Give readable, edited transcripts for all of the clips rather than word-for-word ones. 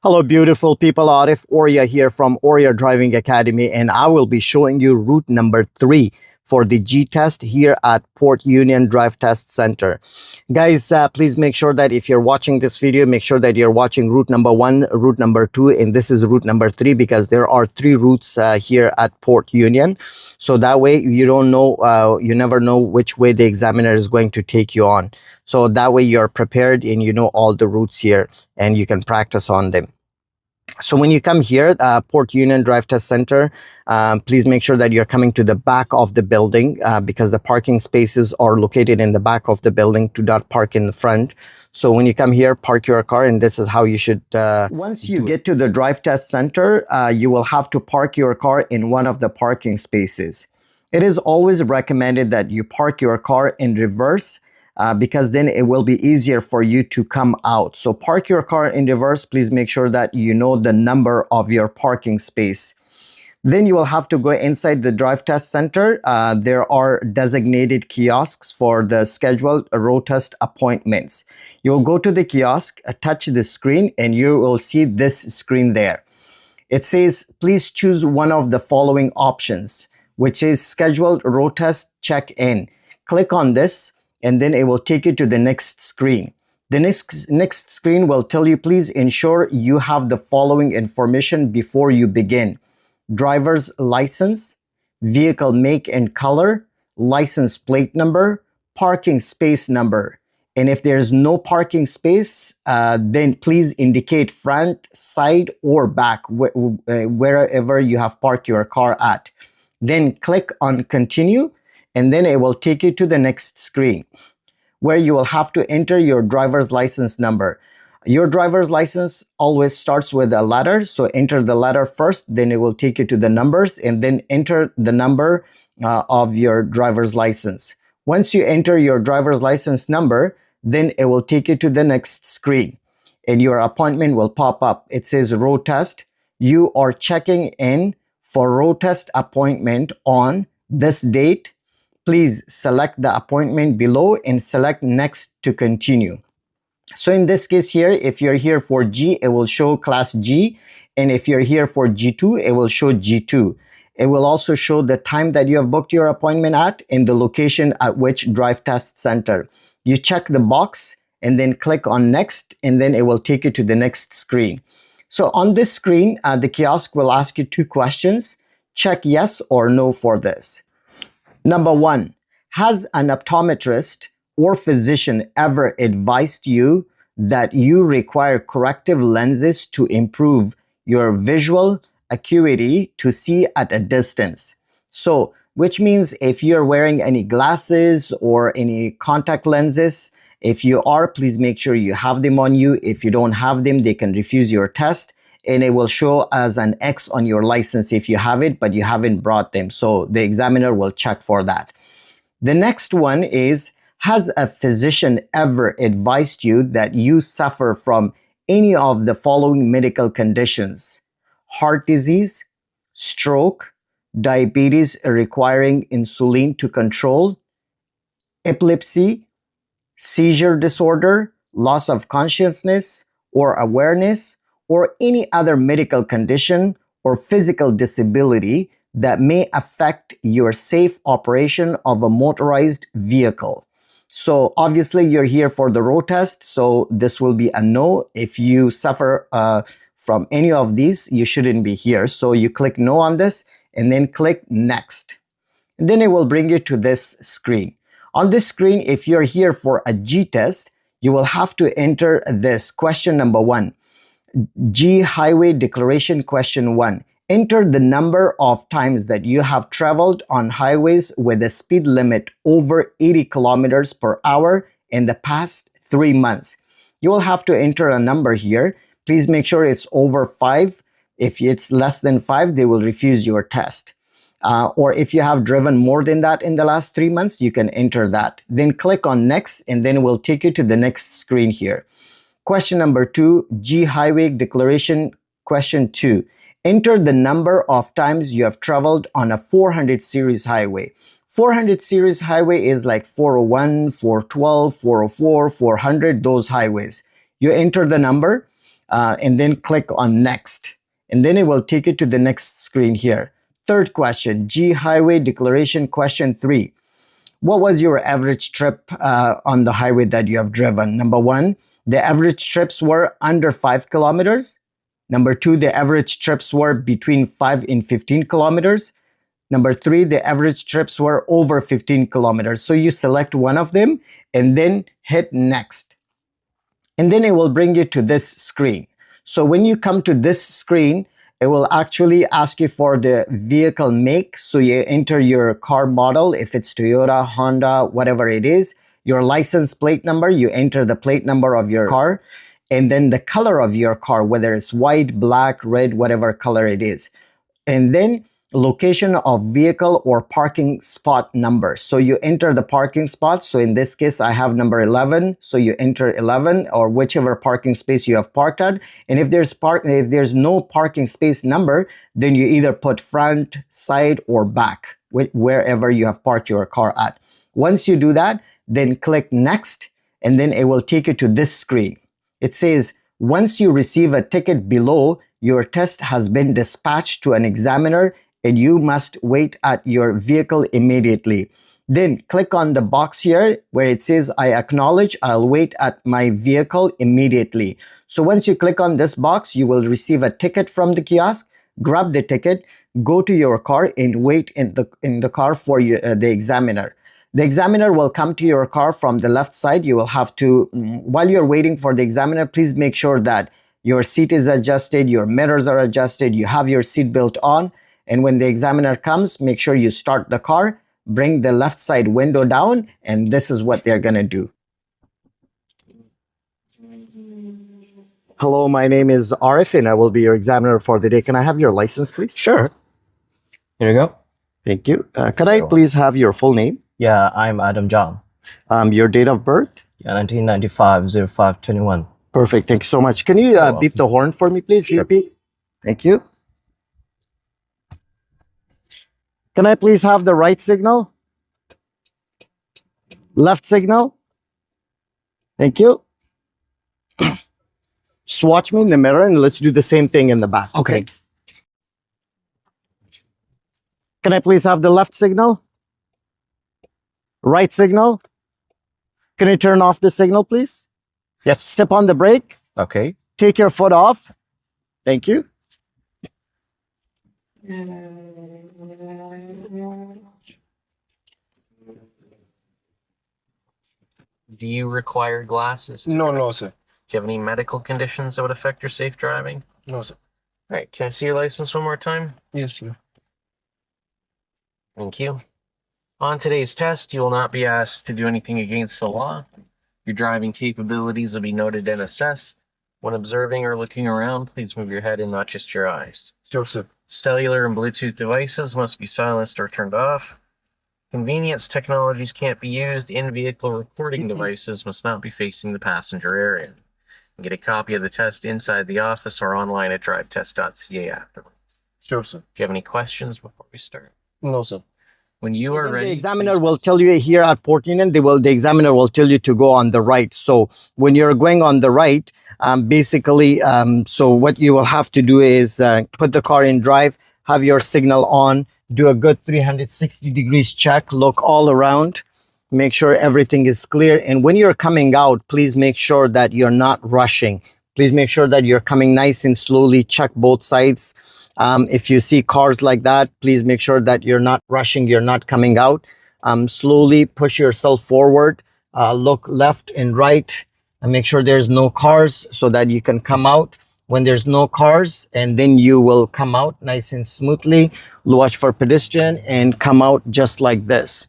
Hello, beautiful people. Arif Oria here from Oria Driving Academy, and I will be showing you route number 3 for the G test here at Port Union Drive Test Center. Guys, please make sure that if you're watching this video, make sure that you're watching route number 1, route number 2, and this is route number 3 because there are 3 routes here at Port Union. So that way you don't know, you never know which way the examiner is going to take you on. So that way you're prepared and you know all the routes here and you can practice on them. So when you come here, Port Union Drive Test Center, please make sure that you're coming to the back of the building because the parking spaces are located in the back of the building. Do not park in the front. So when you come here, park your car, and this is how you should Once you get to the Drive Test Center, you will have to park your car in one of the parking spaces. It is always recommended that you park your car in reverse because then it will be easier for you to come out. So park your car in reverse. Please make sure that you know the number of your parking space. Then you will have to go inside the Drive Test Center. There are designated kiosks for the scheduled road test appointments. You'll go to the kiosk, touch the screen, and you will see this screen there. It says, please choose one of the following options, which is scheduled road test check-in. Click on this, and then it will take you to the next screen. The next screen will tell you, please ensure you have the following information before you begin: driver's license, vehicle make and color, license plate number, parking space number. And if there's no parking space, then please indicate front, side, or back, wherever you have parked your car at. Then click on continue, and then it will take you to the next screen where you will have to enter your driver's license number. Your driver's license always starts with a letter, so enter the letter first, then it will take you to the numbers, and then enter the number of your driver's license. Once you enter your driver's license number, then it will take you to the next screen, and your appointment will pop up. It says road test. You are checking in for road test appointment on this date. Please select the appointment below and select next to continue. So in this case here, if you're here for G, it will show class G. And if you're here for G2, it will show G2. It will also show the time that you have booked your appointment at and the location at which Drive Test Center. You check the box and then click on next, and then it will take you to the next screen. So on this screen, the kiosk will ask you 2 questions. Check yes or no for this. Number 1, has an optometrist or physician ever advised you that you require corrective lenses to improve your visual acuity to see at a distance? So, which means if you're wearing any glasses or any contact lenses, if you are, please make sure you have them on you. If you don't have them, they can refuse your test, and it will show as an X on your license if you have it, but you haven't brought them. So the examiner will check for that. The next one is, has a physician ever advised you that you suffer from any of the following medical conditions: heart disease, stroke, diabetes requiring insulin to control, epilepsy, seizure disorder, loss of consciousness or awareness, or any other medical condition or physical disability that may affect your safe operation of a motorized vehicle? So obviously you're here for the road test, so this will be a no. If you suffer from any of these, you shouldn't be here. So you click no on this and then click next. And then it will bring you to this screen. On this screen, if you're here for a G test, you will have to enter this question number 1. G Highway Declaration Question 1. Enter the number of times that you have traveled on highways with a speed limit over 80 kilometers per hour in the past 3 months. You will have to enter a number here. Please make sure it's over 5. If it's less than 5, they will refuse your test. Or if you have driven more than that in the last 3 months, you can enter that. Then click on next, and then it will take you to the next screen here. Question number 2, G Highway Declaration Question 2. Enter the number of times you have traveled on a 400 series highway. 400 series highway is like 401, 412, 404, 400, those highways. You enter the number. and then click on next. And then it will take you to the next screen here. Third question, G Highway Declaration question 3. What was your average trip on the highway that you have driven? Number 1, the average trips were under 5 kilometers. Number 2, the average trips were between 5 and 15 kilometers. Number 3, the average trips were over 15 kilometers. So you select one of them and then hit next. And then it will bring you to this screen. So when you come to this screen, it will actually ask you for the vehicle make. So you enter your car model, if it's Toyota, Honda, whatever it is, your license plate number, you enter the plate number of your car, and then the color of your car, whether it's white, black, red, whatever color it is. And then location of vehicle or parking spot number. So you enter the parking spot. So in this case, I have number 11. So you enter 11 or whichever parking space you have parked at. And if there's no parking space number, then you either put front, side, or back, wherever you have parked your car at. Once you do that, then click next, and then it will take you to this screen. It says, once you receive a ticket below, your test has been dispatched to an examiner and you must wait at your vehicle immediately. Then click on the box here where it says, I acknowledge I'll wait at my vehicle immediately. So once you click on this box, you will receive a ticket from the kiosk. Grab the ticket, go to your car and wait in the car for the examiner. The examiner will come to your car from the left side. You will have to, while you're waiting for the examiner, please make sure that your seat is adjusted, your mirrors are adjusted, you have your seat belt on. And when the examiner comes, make sure you start the car, bring the left side window down, and this is what they're gonna do. Hello, my name is Arif and I will be your examiner for the day. Can I have your license, please? Sure. Here you go. Thank you. Could I please have your full name? Yeah, I'm Adam John. Your date of birth? Yeah, 1995, 0521. Perfect. Thank you so much. Can you beep the horn for me, please? Sure. GP? Thank you. Can I please have the right signal? Left signal? Thank you. Swatch me in the mirror and let's do the same thing in the back. Okay. Can I please have the left signal? Right signal? Can you turn off the signal, please? Yes. Step on the brake. Okay. Take your foot off. Thank you. Do you require glasses? No, sir. Do you have any medical conditions that would affect your safe driving? No, sir. All right, can I see your license one more time? Yes, sir. Thank you. On today's test, you will not be asked to do anything against the law. Your driving capabilities will be noted and assessed. When observing or looking around, please move your head and not just your eyes. Sure, sir. Cellular and Bluetooth devices must be silenced or turned off. Convenience technologies can't be used. In-vehicle recording devices must not be facing the passenger area. Get a copy of the test inside the office or online at drivetest.ca afterwards. Sure, sir. Do you have any questions before we start? No, sir. When you are ready, the examiner will tell you here at Port Union, the examiner will tell you to go on the right. So when you're going on the right, basically, so what you will have to do is put the car in drive, have your signal on, do a good 360 degrees check, look all around, make sure everything is clear. And when you're coming out, please make sure that you're not rushing. Please make sure that you're coming nice and slowly, check both sides. If you see cars like that, please make sure that you're not rushing, you're not coming out. Slowly push yourself forward, look left and right, and make sure there's no cars so that you can come out when there's no cars, and then you will come out nice and smoothly. Watch for pedestrian and come out just like this.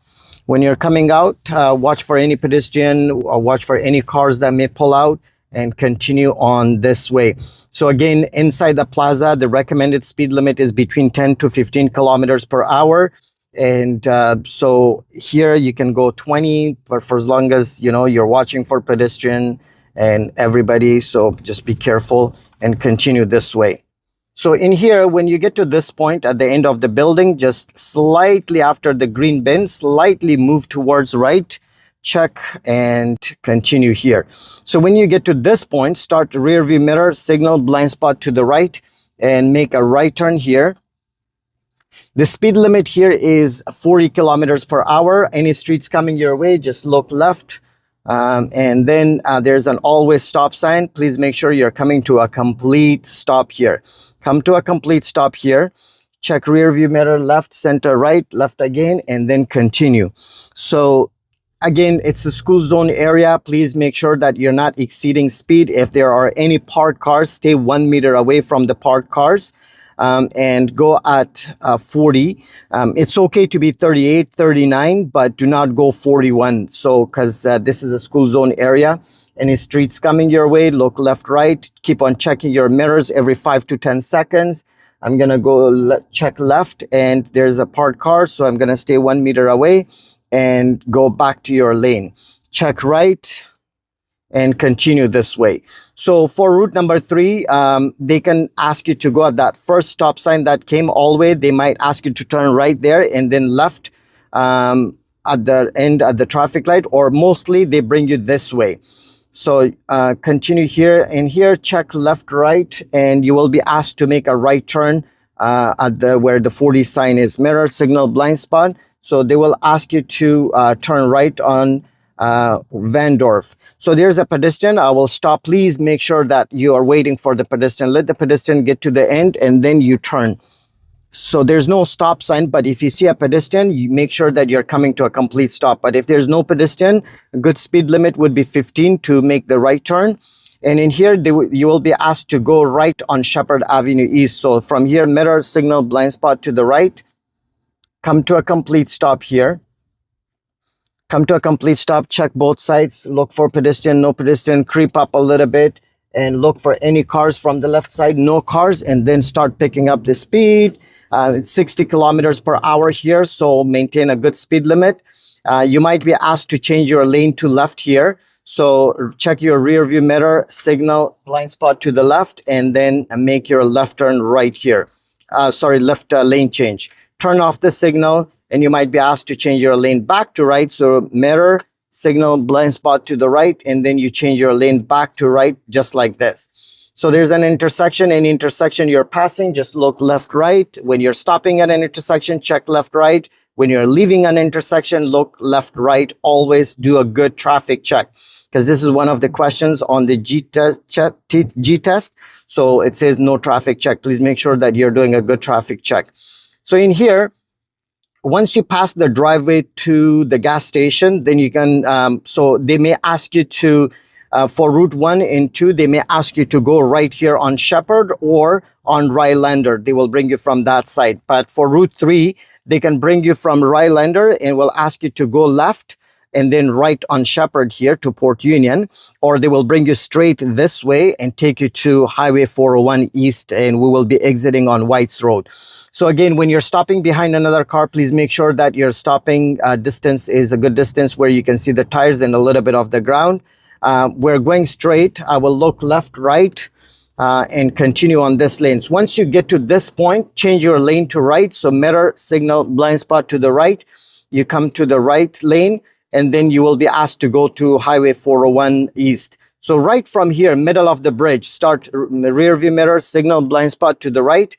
When you're coming out, watch for any pedestrian, or watch for any cars that may pull out, and continue on this way. So again, inside the plaza, the recommended speed limit is between 10 to 15 kilometers per hour. And so here you can go 20 for as long as, you know, you're watching for pedestrian and everybody. So just be careful and continue this way. So in here, when you get to this point at the end of the building, just slightly after the green bin, slightly move towards right. check, and continue here. So when you get to this point, start rear view mirror, signal, blind spot to the right, and make a right turn here. The speed limit here is 40 kilometers per hour. Any streets coming your way, just look left. And then there's an always stop sign. Please make sure you're coming to a complete stop here. Come to a complete stop here. Check rear view mirror, left, center, right, left again, and then continue. So again, it's a school zone area. Please make sure that you're not exceeding speed. If there are any parked cars, stay 1 meter away from the parked cars. And go at 40. It's okay to be 38, 39, but do not go 41. So, because this is a school zone area, any streets coming your way, look left, right, keep on checking your mirrors every 5 to 10 seconds. I'm gonna go check left, and there's a parked car, so I'm gonna stay 1 meter away and go back to your lane. Check right and continue this way. So for route number 3, they can ask you to go at that first stop sign that came all the way. They might ask you to turn right there and then left at the end at the traffic light, or mostly they bring you this way. So continue here, and here check left, right, and you will be asked to make a right turn at the where the 40 sign is. Mirror, signal, blind spot. So they will ask you to turn right on Van Dorf. So there's a pedestrian. I will stop. Please make sure that you are waiting for the pedestrian. Let the pedestrian get to the end and then you turn. So there's no stop sign, but if you see a pedestrian, you make sure that you're coming to a complete stop. But if there's no pedestrian, a good speed limit would be 15 to make the right turn. And in here, you will be asked to go right on Shepherd Avenue East. So from here, mirror, signal, blind spot to the right. Come to a complete stop here. Come to a complete stop, check both sides, look for pedestrian, no pedestrian, creep up a little bit, and look for any cars from the left side, no cars, and then start picking up the speed. It's 60 kilometers per hour here, so maintain a good speed limit. You might be asked to change your lane to left here. So check your rear view mirror, signal, blind spot to the left, and then make your left turn right here. Left lane change. Turn off the signal, and you might be asked to change your lane back to right. So mirror, signal, blind spot to the right, and then you change your lane back to right, just like this. So there's an intersection. Any intersection you're passing, just look left, right. When you're stopping at an intersection, check left, right. When you're leaving an intersection, look left, right. Always do a good traffic check, because this is one of the questions on the G test. So it says no traffic check. Please make sure that you're doing a good traffic check. So in here, once you pass the driveway to the gas station, then you can, so they may ask you to, for route 1 and 2, they may ask you to go right here on Shepherd or on Rylander. They will bring you from that side. But for route 3, they can bring you from Rylander and will ask you to go left and then right on Shepherd here to Port Union, or they will bring you straight this way and take you to Highway 401 East, and we will be exiting on Whites Road. So again, when you're stopping behind another car, please make sure that your stopping distance is a good distance where you can see the tires and a little bit of the ground. We're going straight. I will look left, right, and continue on this lane. So once you get to this point, change your lane to right. So mirror, signal, blind spot to the right. You come to the right lane, and then you will be asked to go to Highway 401 East. So right from here, middle of the bridge, start rear view mirror, signal, blind spot to the right,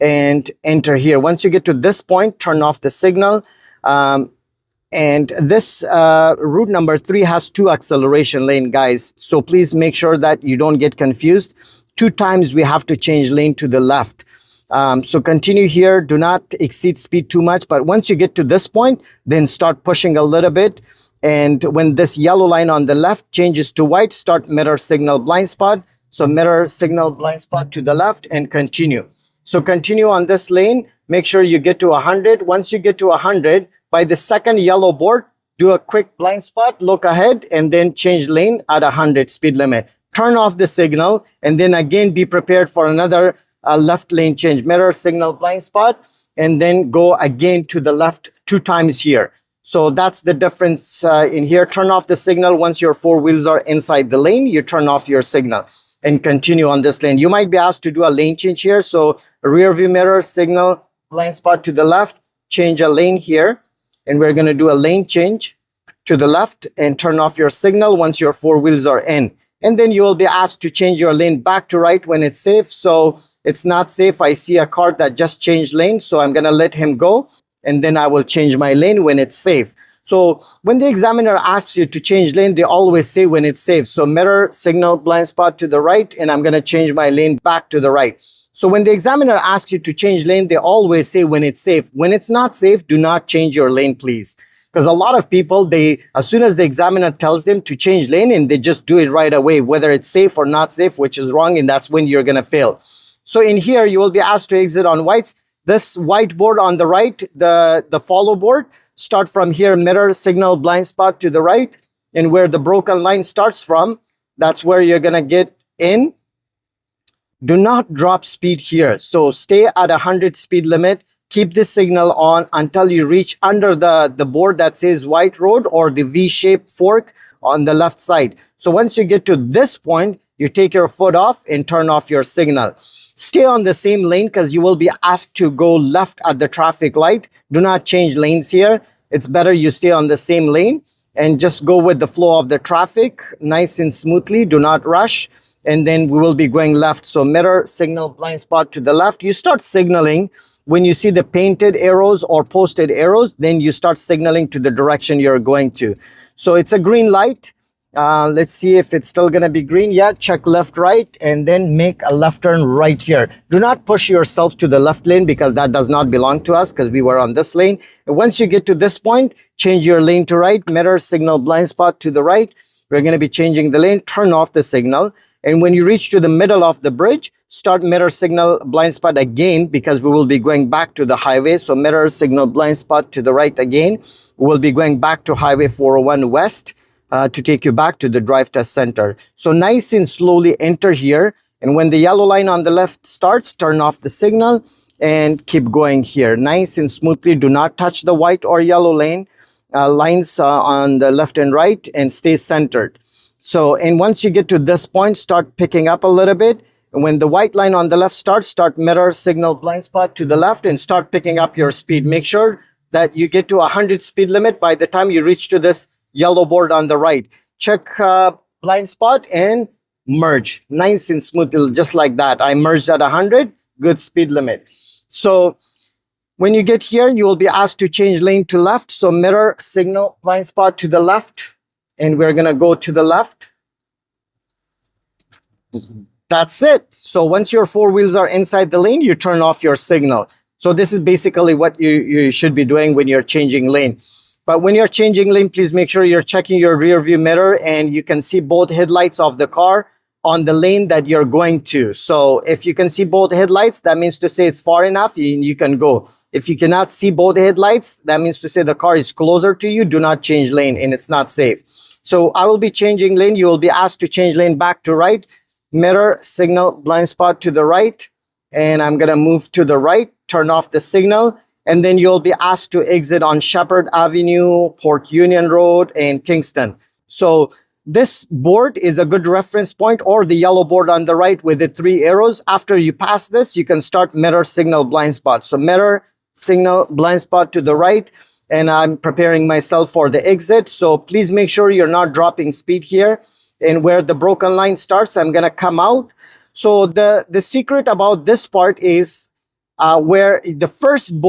and enter here. Once you get to this point, turn off the signal. And this route number 3 has 2 acceleration lane, guys. So please make sure that you don't get confused. 2 times we have to change lane to the left. So continue here. Do not exceed speed too much. But once you get to this point, then start pushing a little bit. And when this yellow line on the left changes to white, start mirror, signal, blind spot. So mirror, signal, blind spot to the left and continue. So continue on this lane. Make sure you get to 100. Once you get to 100, by the second yellow board, do a quick blind spot, look ahead, and then change lane at 100 speed limit. Turn off the signal, and then again be prepared for another left lane change. Mirror, signal, blind spot, and then go again to the left 2 times here. So that's the difference in here. Turn off the signal. Once your 4 wheels are inside the lane, you turn off your signal and continue on this lane. You might be asked to do a lane change here. So rear view mirror, signal, blind spot to the left, change a lane here. And we're going to do a lane change to the left and turn off your signal once your four wheels are in. And then you will be asked to change your lane back to right when it's safe. So it's not safe. I see a car that just changed lane, so I'm gonna let him go, and then I will change my lane when it's safe. So when the examiner asks you to change lane, they always say when it's safe. So mirror, signal, blind spot to the right, and I'm gonna change my lane back to the right. So when the examiner asks you to change lane, they always say when it's safe. When it's not safe, do not change your lane, please. Because a lot of people, as soon as the examiner tells them to change lane, and they just do it right away, whether it's safe or not safe, which is wrong, and that's when you're gonna fail. So in here, you will be asked to exit on whites. This white board on the right, the follow board, start from here, mirror, signal, blind spot to the right, and where the broken line starts from, that's where you're gonna get in. Do not drop speed here. So stay at 100 speed limit. Keep the signal on until you reach under the board that says white road or the V-shaped fork on the left side. So once you get to this point, you take your foot off and turn off your signal. Stay on the same lane because you will be asked to go left at the traffic light. Do not change lanes here. It's better you stay on the same lane and just go with the flow of the traffic nice and smoothly. Do not rush. And then we will be going left. So mirror, signal, blind spot to the left. You start signaling when you see the painted arrows or posted arrows, then you start signaling to the direction you're going to. So it's a green light. Let's see if it's still going to be green. Yeah, check left, right, and then make a left turn right here. Do not push yourself to the left lane because that does not belong to us because we were on this lane. And once you get to this point, change your lane to right, mirror, signal, blind spot to the right. We're going to be changing the lane, turn off the signal. And when you reach to the middle of the bridge, start mirror, signal, blind spot again because we will be going back to the highway. So mirror, signal, blind spot to the right again. We'll be going back to Highway 401 West. To take you back to the drive test center. So nice and slowly enter here. And when the yellow line on the left starts, turn off the signal and keep going here. Nice and smoothly. Do not touch the white or yellow lane lines on the left and right and stay centered. So, and once you get to this point, start picking up a little bit. And when the white line on the left starts, start mirror, signal, blind spot to the left and start picking up your speed. Make sure that you get to 100 speed limit by the time you reach to this yellow board on the right. Check blind spot and merge. Nice and smooth, just like that. I merged at 100, good speed limit. So when you get here, you will be asked to change lane to left. So mirror, signal, blind spot to the left. And we're gonna go to the left. That's it. So once your four wheels are inside the lane, you turn off your signal. So this is basically what you should be doing when you're changing lane. But when you're changing lane, please make sure you're checking your rear view mirror and you can see both headlights of the car on the lane that you're going to. So if you can see both headlights, that means to say it's far enough, you can go. If you cannot see both headlights, that means to say the car is closer to you, do not change lane and it's not safe. So I will be changing lane. You will be asked to change lane back to right, mirror, signal, blind spot to the right. And I'm gonna move to the right, turn off the signal. And then you'll be asked to exit on Shepherd Avenue, Port Union Road, and Kingston. So this board is a good reference point, or the yellow board on the right with the 3 arrows. After you pass this, you can start mirror, signal, blind spot. So mirror, signal, blind spot to the right. And I'm preparing myself for the exit. So please make sure you're not dropping speed here. And where the broken line starts, I'm gonna come out. So the secret about this part is where the first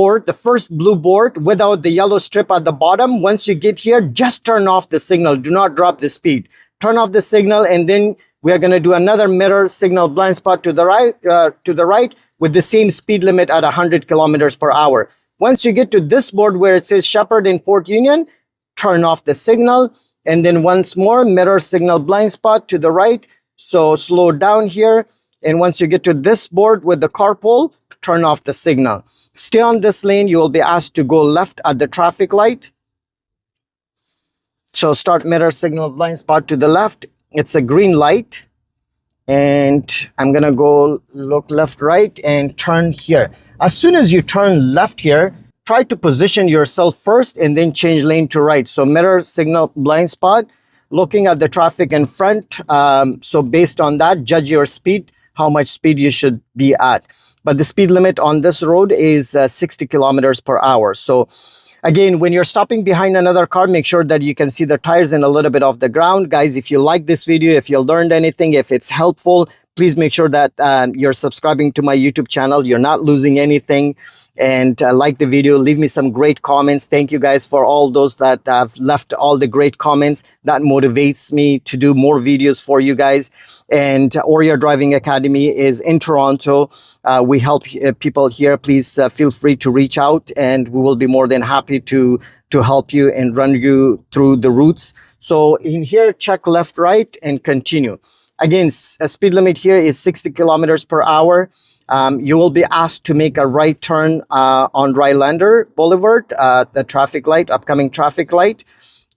blue board without the yellow strip at the bottom, once you get here, just turn off the signal. Do not drop the speed. Turn off the signal, and then we are going to do another mirror, signal, blind spot to the right with the same speed limit at 100 kilometers per hour. Once you get to this board where it says Shepherd in Port Union, turn off the signal, and then once more, mirror, signal, blind spot to the right. So slow down here. And once you get to this board with the carpool, turn off the signal. Stay on this lane. You will be asked to go left at the traffic light. So start mirror, signal, blind spot to the left. It's a green light. And I'm going to go look left, right, and turn here. As soon as you turn left here, try to position yourself first and then change lane to right. So mirror, signal, blind spot, looking at the traffic in front. So based on that, judge your speed, how much speed you should be at. But the speed limit on this road is 60 kilometers per hour. So Again, when you're stopping behind another car, make sure that you can see the tires and a little bit of the ground. Guys, if you like this video, if you learned anything, if it's helpful, please make sure that you're subscribing to my YouTube channel. You're not losing anything. And like the video, leave me some great comments. Thank you guys for all those that have left all the great comments. That motivates me to do more videos for you guys. And Oria Driving Academy is in Toronto. We help people here. Please feel free to reach out, and we will be more than happy to help you and run you through the routes. So in here, check left, right, and continue. Again, a speed limit here is 60 kilometers per hour. You will be asked to make a right turn on Rylander Boulevard, the traffic light, upcoming traffic light.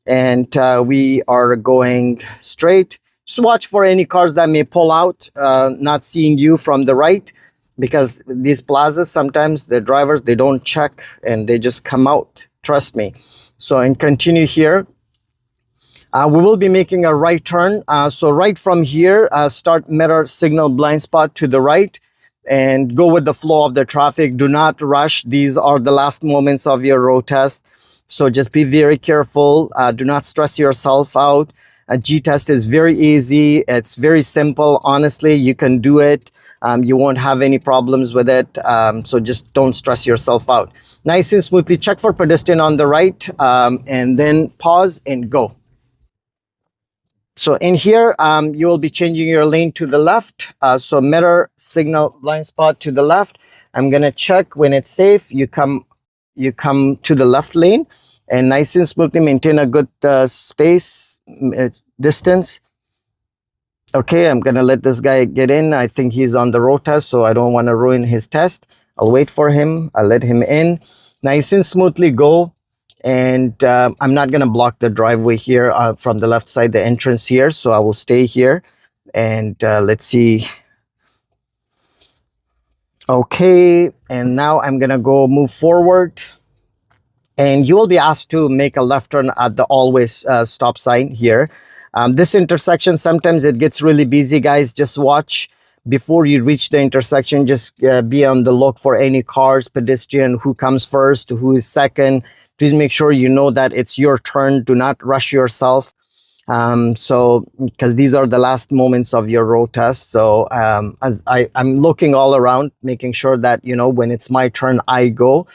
And we are going straight. Just watch for any cars that may pull out, not seeing you from the right, because these plazas, sometimes the drivers, they don't check and they just come out. Trust me. So, and continue here. We will be making a right turn. So right from here, start mirror signal blind spot to the right and go with the flow of the traffic. Do not rush. These are the last moments of your road test. So just be very careful. Do not stress yourself out. A G-test is very easy. It's very simple. Honestly, you can do it. You won't have any problems with it. So just don't stress yourself out. Nice and smoothly check for pedestrian on the right, and then pause and go. So in here, you will be changing your lane to the left. So mirror signal blind spot to the left. I'm gonna check when it's safe. You come to the left lane, and nice and smoothly maintain a good space distance. Okay, I'm gonna let this guy get in. I think he's on the road test, so I don't want to ruin his test. I'll wait for him. I'll let him in. Nice and smoothly go. And I'm not going to block the driveway here from the left side, the entrance here. So I will stay here, and let's see. Okay, and now I'm going to go move forward, and you will be asked to make a left turn at the always stop sign here. This intersection, sometimes it gets really busy, guys. Just watch before you reach the intersection. Just be on the look for any cars, pedestrian, who comes first, who is second. Please make sure you know that it's your turn. Do not rush yourself. So, because these are the last moments of your road test. So as I'm looking all around, making sure that, you know, when it's my turn, I go,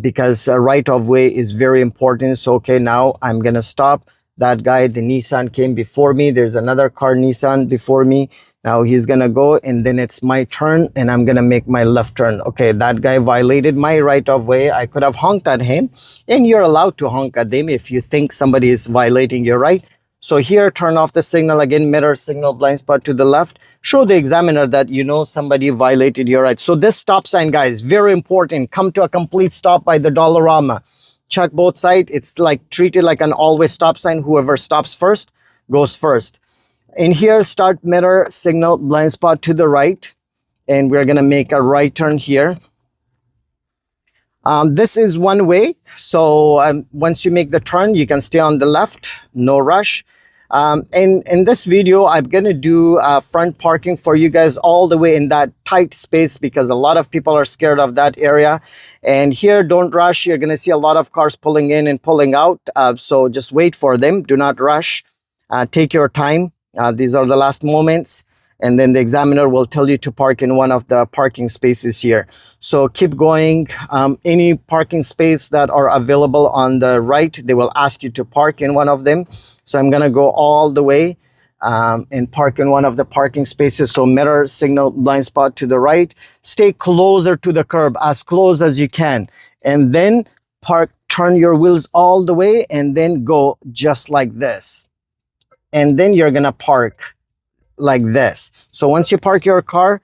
because right of way is very important. So, okay, now I'm going to stop. That guy, the Nissan came before me. There's another car, Nissan, before me. Now he's gonna go, and then it's my turn, and I'm gonna make my left turn. Okay, that guy violated my right of way. I could have honked at him, and you're allowed to honk at them if you think somebody is violating your right. So here, turn off the signal again, mirror signal blind spot to the left. Show the examiner that you know somebody violated your right. So this stop sign, guys, very important. Come to a complete stop by the Dollarama. Check both sides. It's like treated like an always stop sign. Whoever stops first goes first. In here, start mirror signal blind spot to the right, and we're going to make a right turn here. This is one way. So once you make the turn, you can stay on the left, no rush. In this video, I'm going to do front parking for you guys all the way in that tight space, because a lot of people are scared of that area. And here, don't rush. You're going to see a lot of cars pulling in and pulling out. So just wait for them. Do not rush. Take your time. These are the last moments, and then the examiner will tell you to park in one of the parking spaces here. So keep going. Any parking space that are available on the right, they will ask you to park in one of them. So I'm gonna go all the way and park in one of the parking spaces. So mirror signal blind spot to the right. Stay closer to the curb, as close as you can, and then park, turn your wheels all the way, and then go just like this. And then you're gonna park like this. So once you park your car,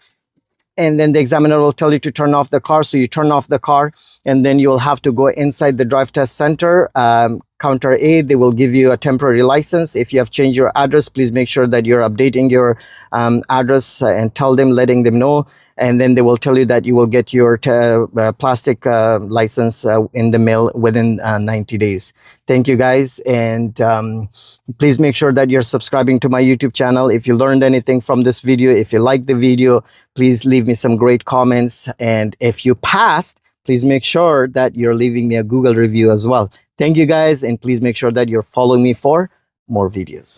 and then the examiner will tell you to turn off the car, so you turn off the car, and then you'll have to go inside the drive test center, counter A. They will give you a temporary license. If you have changed your address, please make sure that you're updating your address and tell them, letting them know. And then they will tell you that you will get your plastic license in the mail within 90 days. Thank you, guys. And please make sure that you're subscribing to my YouTube channel. If you learned anything from this video, if you liked the video, please leave me some great comments. And if you passed, please make sure that you're leaving me a Google review as well. Thank you guys, and please make sure that you're following me for more videos.